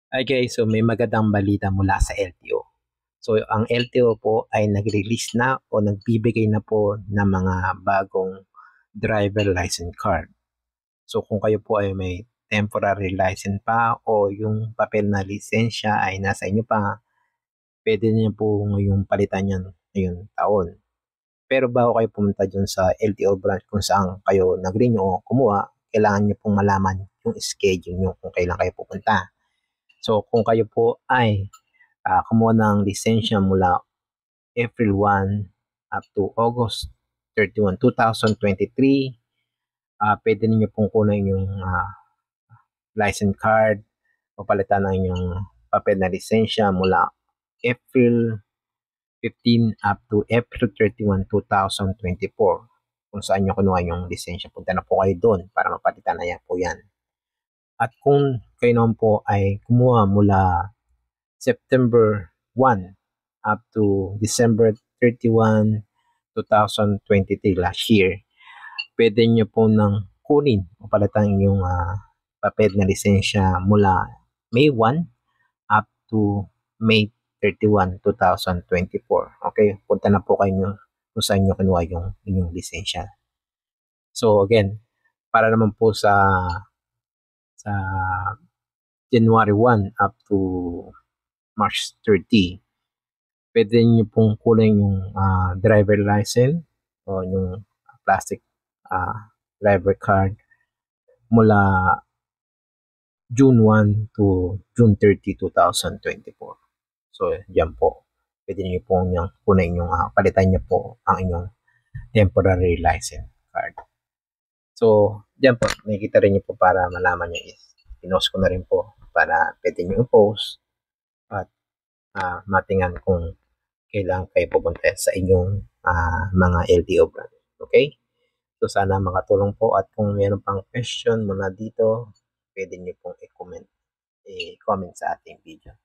Okay, so may magandang balita mula sa LTO. So ang LTO po ay nag-release na o nagbibigay na po ng mga bagong driver license card. So kung kayo po ay may temporary license pa o yung papel na lisensya ay nasa inyo pa, pwede niyo po ngayong palitan yan ngayong taon. Pero bago kayo pumunta dun sa LTO branch kung saan kayo nag-renew o kumuha, kailangan niyo pong malaman yung schedule niyo kung kailan kayo pupunta. So kung kayo po ay kumuha ng lisensya mula April 1 up to August 31, 2023, pwede ninyo pong kunin yung license card o palitan ng inyong papel na lisensya mula April 15 up to April 31, 2024. Kung saan nyo kunuha yung lisensya, punta na po kayo doon para mapalitan na yan po yan. At kung kayo naman po ay kumuha mula September 1 up to December 31, 2023 last year, pwede nyo po nang kunin o palitan yung papel na lisensya mula May 1 up to May 31, 2024. Okay, punta na po kayo kung saan nyo kinuha yung inyong lisensya. So again, para naman po sa January 1 up to March 30, pwede nyo pong kunin yung driver license o yung plastic driver card mula June 1 to June 30, 2024. So, yan po. Pwede nyo pong kunin yung palitan nyo po ang inyong temporary license card. So, yan po. Nakikita rin nyo po para malaman nyo is pinost ko na rin po para pwede nyo i-post at matingan kung kailan kayo pupunta sa inyong mga LTO brand. Okay? So, sana makatulong po at kung meron pang question mula dito, pwede nyo pong i-comment sa ating video.